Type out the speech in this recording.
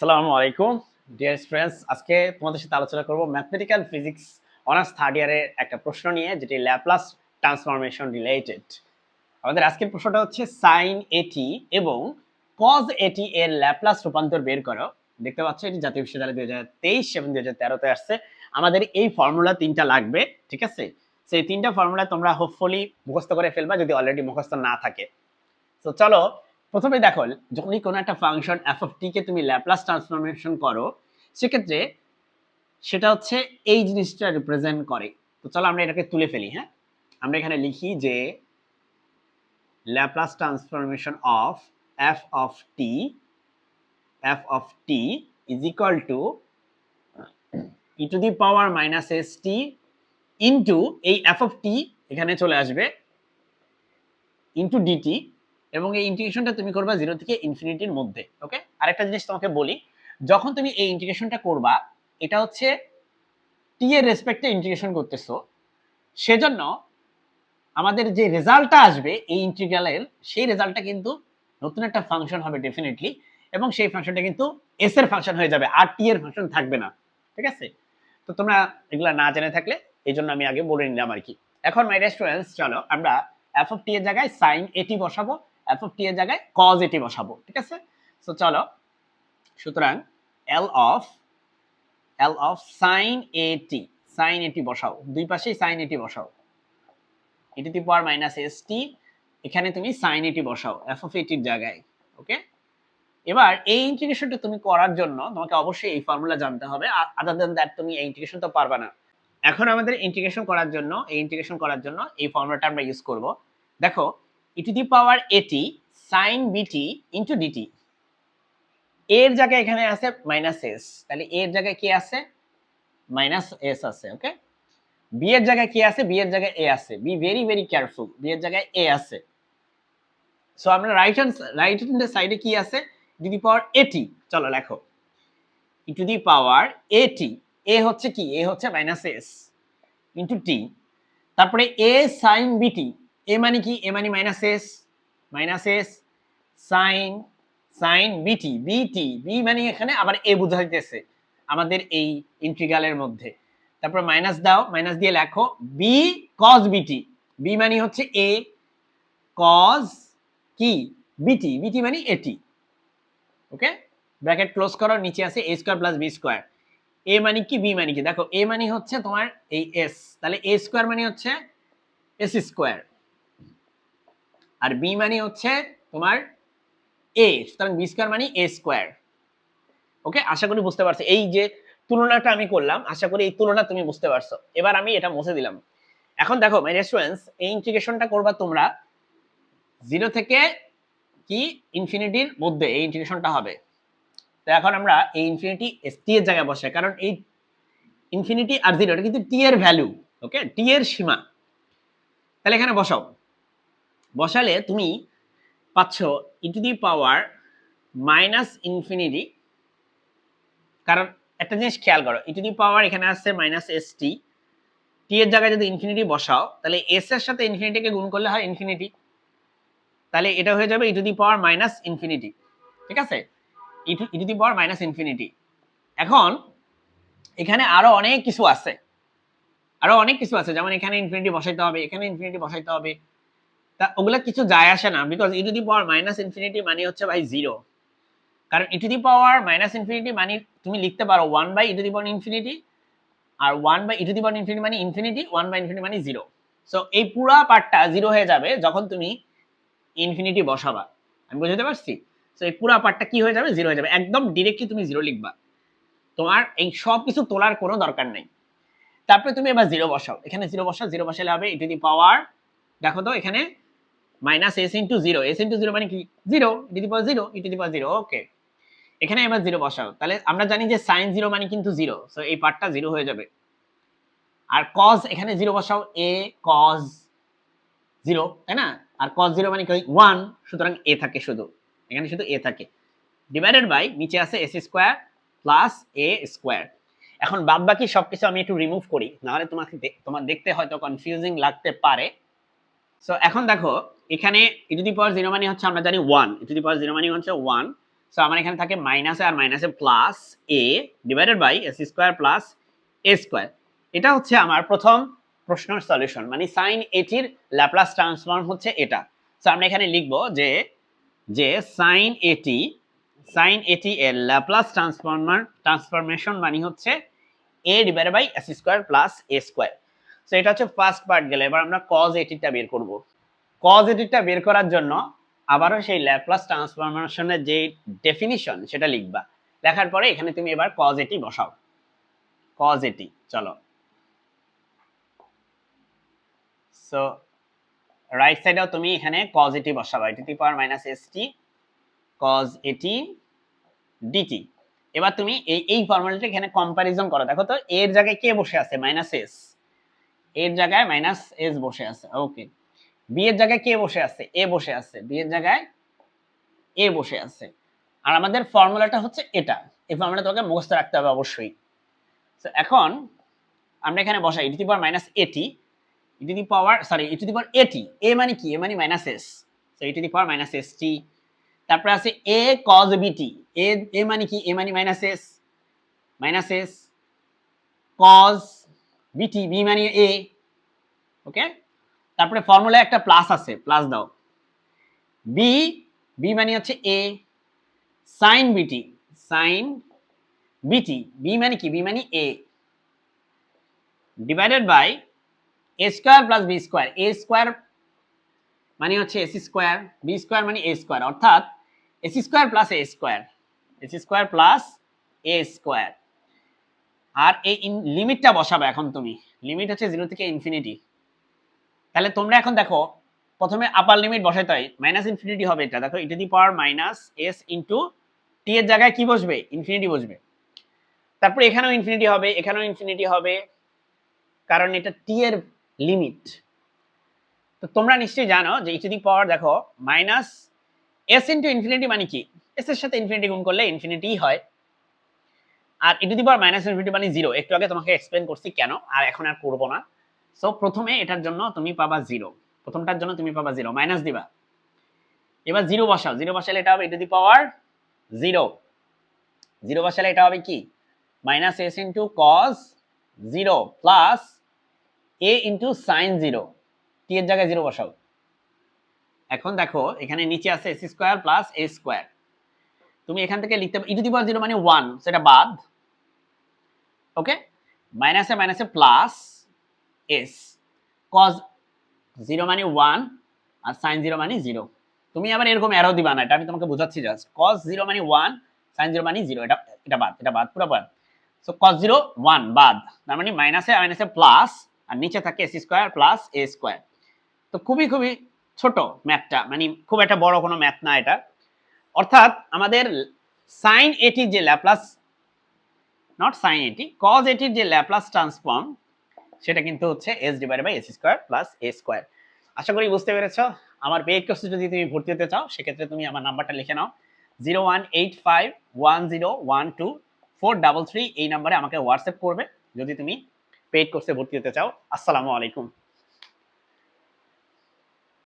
আসসালামু আলাইকুম dear students. আজকে তোমাদের সাথে আলোচনা করব ম্যাথমেটিক্যাল ফিজিক্স অনার্স থার্ড ইয়ারের একটা প্রশ্ন নিয়ে, যেটি ল্যাপ্লাস ট্রান্সফরমেশন রিলেটেড। আমাদের আজকের প্রশ্নটা হচ্ছে সাইন এটি এবং কজ এটি এর ল্যাপ্লাস রূপান্তর বের করো। দেখতে পাচ্ছ এটি জাতীয় বিশ্ববিদ্যালয় 2023 এবং 2013-তে আসছে। আমাদের এই ফর্মুলা তিনটা লাগবে, ঠিক আছে? সেই তিনটা ফর্মুলা তোমরা হোপফুলি মুখস্থ করে ফেলবা যদি অলরেডি মুখস্থ না থাকে। তো চলো প্রথমে দেখো, যখনই কোনো একটা ফাংশন এফ অফ টি কে তুমি ল্যাপ্লাস ট্রান্সফরমেশন করো, সেক্ষেত্রে সেটা হচ্ছে এই জিনিসটা রিপ্রেজেন্ট করে। তো চলো আমরা এটাকে তুলে ফেলি। হ্যাঁ, আমরা এখানে লিখি যে Laplace transformation of F of T is equal to E to the power minus S T into এই এফ অফ টি এখানে চলে আসবে ইন্টু ডিটি, এবং এই ইন্টিগ্রেশনটা তুমি করবা 0 থেকে ইনফিনিটির মধ্যে। ওকে, আরেকটা জিনিস তোমাকে বলি, যখন তুমি এই ইন্টিগ্রেশনটা করবা, এটা হচ্ছে টি এর রেসপেক্টে ইন্টিগ্রেশন করতেছো, সেজন্য আমাদের যে রেজাল্টটা আসবে এই ইন্টিগ্রালের, সেই রেজাল্টটা কিন্তু নতুন একটা ফাংশন হবে ডেফিনেটলি, এবং সেই ফাংশনটা কিন্তু এস এর ফাংশন হয়ে যাবে, আর টি এর ফাংশন থাকবে না। ঠিক আছে? তো তোমরা এগুলা না জেনে থাকলে এই জন্য আমি আগে বলে নিলাম আর কি। এখন মাই স্টুডেন্টস, চলো আমরা এফ অফ টি এর জায়গায় সাইন এটি বসাবো, এফ অফ টি এর জায়গায় কজ এটি বসাবো। ঠিক আছে? সো চলো, সুতরাং এল অফ সাইন এটি বসাও, দুই পাশেই সাইন এটি বসাও, e to the power minus S T, এখানে তুমি সাইন এটি বসাও এফ অফ এটির জায়গায়। ওকে, এবার এই ইন্টিগ্রেশনটা তুমি করার জন্য তোমাকে অবশ্যই এই ফর্মুলা জানতে হবে, আদার দ্যান দ্যাট তুমি এই ইন্টিগ্রেশন তো পারবা না। এখন আমাদের ইন্টিগ্রেশন করার জন্য এই ফর্মুলাটা আমরা ইউজ করব। দেখো, ই টু দি পাওয়ার এটি সাইন বিটি ইনটু ডিটি, এর জায়গায় এখানে আছে মাইনাস এস, তাহলে এর জায়গায় কি আছে? মাইনাস এস আছে। ওকে, বি এর জায়গায় কি আছে? বি এর জায়গায় এ আছে। B very very careful, B এর জায়গায় এ আছে। সো আমরা রাইট হ্যান্ড সাইডে কি আছে? ই টু দি পাওয়ার এটি। চলো লেখো, ই টু দি পাওয়ার এটি, এ হচ্ছে কি? এ হচ্ছে মাইনাস এস ইন্টু টি, তারপরে এ সাইন বিটি, এ মানে কি? এ মানে মাইনাস এস সাইন বিটি, বি মানে এখানে আবার এ বুঝাইতেছে আমাদের এই ইন্টিগ্রালের মধ্যে। তারপর মাইনাস দাও, মাইনাস দিয়ে লেখো বি কজ বিটি, বি মানে হচ্ছে এ, কজ কি? বিটি মানে এটি। ওকে, ব্র্যাকেট ক্লোজ করো, নিচে আছে a square plus b square. a মানে কি, b মানে কি? দেখো, a মানে হচ্ছে তোমার এই s, তাহলে a স্কয়ার মানে হচ্ছে s স্কয়ার, আর b মানে হচ্ছে তোমার a, সুতরাং b স্কয়ার মানে a স্কয়ার। ওকে, আশা করি বুঝতে পারছো এই যে তুলনাটা আমি করলাম, আশা করি এই তুলনা তুমি বুঝতে পারছো। এবার আমি এটা মুছে দিলাম। এখন দেখো মাই স্টুডেন্টস, এই ইন্টিগ্রেশনটা করবা তোমরা 0 থেকে কি ইনফিনিটির মধ্যে, এই ইন্টিগ্রেশনটা হবে। তো এখন আমরা এই ইনফিনিটি টি এর জায়গায় বসাই, কারণ এই ইনফিনিটি আর 0 এটা কিন্তু টি এর ভ্যালু। ওকে, টি এর সীমা। তাহলে এখানে বসাও, বসালে তুমি পাচ্ছ e to the power minus infinity, কারণ একটা জিনিস খেয়াল করো, ই টু দি পাওয়ার এখানে আসছে মাইনাস এস টি, টি এর জায়গায় যদি ইনফিনিটি বসাও, তাহলে এস এর সাথে ইনফিনিটিকে গুণ করলে হয় ইনফিনিটি, তাহলে এটা হয়ে যাবে e to the power minus infinity. ঠিক আছে, e to the power minus infinity. এখন এখানে আরো অনেক কিছু আছে, যেমন এখানে ইনফিনিটি বসাইতে হবে, এখানে ইনফিনিটি বসাইতে হবে। তা ওগুলা কিছু যায় আসে না, because e to the power minus infinity মানে হচ্ছে ভাই 0, কারণ e to the power minus infinity মানে তুমি লিখতে পারো 1 by e to the power infinity, আর 1 by e to the power infinity মানে ইনফিনিটি, 1 বাই ইনফিনিটি মানে 0। সো এই পুরো পার্টটা 0 হয়ে যাবে যখন তুমি ইনফিনিটি বসাবা। আমি বুঝাতে পারছি? সো এই পুরো পার্টটা কি হয়ে যাবে? 0 হয়ে যাবে, একদম ডিরেক্টলি তুমি 0 লিখবা, তোমার এই সব কিছু তোলার কোনো দরকার নেই। তারপরে তুমি এবার 0 বসাও, এখানে 0 বসাও, 0 বসালে হবে ই টু দি পাওয়ার, দেখো তো এখানে minus s into 0, S into 0 মানে কি? 0, ই to the power 0, E to the পাওয়ার 0। ওকে, এখানে এবার 0 বসাও, তাহলে আমরা জানি যে সাইন 0 মানে কিন্তু 0, সো এই পার্টটা 0 হয়ে যাবে। আর কজ, এখানে 0 বসাও, এ কজ 0, তাই না? আর কজ 0 মানে কি? 1, সুতরাং এ থাকে, শুধু এখানে শুধু এ থাকে, ডিভাইডেড বাই নিচে আছে এস স্কয়ার প্লাস এ স্কয়ার। এখন বাদ বাকি সবকিছু আমি একটু রিমুভ করি, নাহলে তোমার দেখতে হয়তো কনফিউজিং লাগতে পারে। সো এখন দেখো, এখানে ই টু দি পাওয়ার 0 মানে হচ্ছে আমরা জানি 1, ই টু দি পাওয়ার 0 মানে হচ্ছে 1, সো আমার এখানে থাকে মাইনাসে আর মাইনাসে plus A divided by S square plus A square. এটা হচ্ছে আমার প্রথম প্রশ্নের সলিউশন, মানে সাইন এটির ল্যাপ্লাস ট্রান্সফর্ম হচ্ছে এটা। সো আমরা এখানে লিখব যে যে সাইন এটি এর ল্যাপ্লাস ট্রান্সফরমেশন মানে হচ্ছে a divided by S square plus A square. So এটা হচ্ছে ফার্স্ট পার্ট গেলে। এবার আমরা কজ এটিটা বের করব। কজ এটিটা বের করার জন্য আবারও সেই ল্যাপ্লাস ট্রান্সফরমেশনের যে ডেফিনিশন সেটা লিখবা। লেখার পরে এখানে তুমি এবার কজ এটি বসাও। কজ এটি, চলো। সো রাইট সাইডেও তুমি এখানে কজ এটি বসাবা, t to power minus S t cos at dt. এবার তুমি এই ফর্মুলাটা এখানে কম্পারিজন করো। দেখো তো এর জায়গায় কে বসে আছে? Minus S. এর জায়গায় মাইনাস এস বসে আছে। ওকে। বি এর জায়গায় কে বসে আছে? এ বসে আছে। বি এর জায়গায় এ বসে আছে। আর আমাদের ফর্মুলাটা হচ্ছে এটা। এই ফর্মুলাটা তোমাকে মুখস্থ রাখতে হবে অবশ্যই। তো এখন আমরা এখানে বসাই ই টু দি পাওয়ার মাইনাস এটি, ই to the power E to the পাওয়ার এটি। এ মানে কি? এ মানে minus S. So E to the power minus S T. তারপরে আছে এ কজ বিটি। এ মানে কি? এ মানে মাইনাস এস কজ বিটি। বি মানে এ। ওকে। তারপরে ফর্মুলায় একটা প্লাস আছে, প্লাস দাও। বি মানে হচ্ছে এ সাইন বিটি। বি মানে কি? বি মানে a divided by a square plus b square. A square মানে হচ্ছে এস স্কোয়ার, বি স্কোয়ার মানে এ স্কোয়ার, অর্থাৎ এস স্কোয়ার প্লাস এ স্কোয়ার। আর এই লিমিটটা বসাবে এখন তুমি। লিমিট হচ্ছে 0 থেকে ইনফিনিটি। তাহলে তোমরা এখন দেখো প্রথমে আপার লিমিট বসাইতে হয়, মাইনাস ইনফিনিটি হবে এটা। দেখো e to the power minus s into t এর জায়গায় কি বসবে? ইনফিনিটি বসবে। তারপরে এখানেও ইনফিনিটি হবে, এখানেও ইনফিনিটি হবে, কারণ এটা টি এর লিমিট। তো তোমরা নিশ্চয়ই জানো যে ই টু দি পাওয়ার দেখো মাইনাস এস ইন্টু ইনফিনিটি মানে কি? এস এর সাথে ইনফিনিটি গুণ করলে ইনফিনিটি হয়। আর e to the power minus infinity মানে 0। একটু আগে তোমাকে এক্সপ্লেন করছি কেন, আর এখন আর করবো না। সো প্রথমে এটার জন্য তুমি পাবা 0, প্রথমটার জন্য তুমি পাবা 0, মাইনাস দিবা। এবার 0 বসাও। 0 বসালে এটা হবে ই টু দি পাওয়ার 0 বসালে এটা হবে কি? Minus s into cos 0 plus a into sine 0। T এর জায়গায় 0 বসাও। এখন দেখো এখানে নিচে আছে এস স্কোয়ার প্লাস এ স্কোয়ার। তুমি এখান থেকে লিখতে ই টু দি পাওয়ার 0 মানে 1, সেটা বাদ। ওকে। মাইনাসে মাইনাসে প্লাস এস কজ 0 মানে 1 আর সাইন 0 মানে 0। তুমি আবার এরকম অ্যারো দিবা না, এটা আমি তোমাকে বোঝাচ্ছি জাস্ট। cos 0 মানে 1, sin 0 মানে 0। এটা বাদ পুরো বাদ। সো cos 0 1 বাদ, তার মানে মাইনাসে মাইনাসে প্লাস, আর নিচে থাকে s square plus a square. তো খুবই ছোট ম্যাথটা, মানে খুব একটা বড় কোনো ম্যাথ না এটা। অর্থাৎ আমাদের sin এটি যে ল্যাপ্লাস, নট sin এটি, cos এটির যে ল্যাপ্লাস ট্রান্সফর্ম সেটা কিন্তু হচ্ছে s divided by s square plus a square. আশা করি বুঝতে পেরেছো। আমার পেইড কোর্সে যদি তুমি ভর্তি হতে চাও সেক্ষেত্রে তুমি আমার নাম্বারটা লিখে নাও 01851012433। এই নাম্বারে আমাকে হোয়াটসঅ্যাপ করবে যদি তুমি পেইড কোর্সে ভর্তি হতে চাও। আসসালামু আলাইকুম।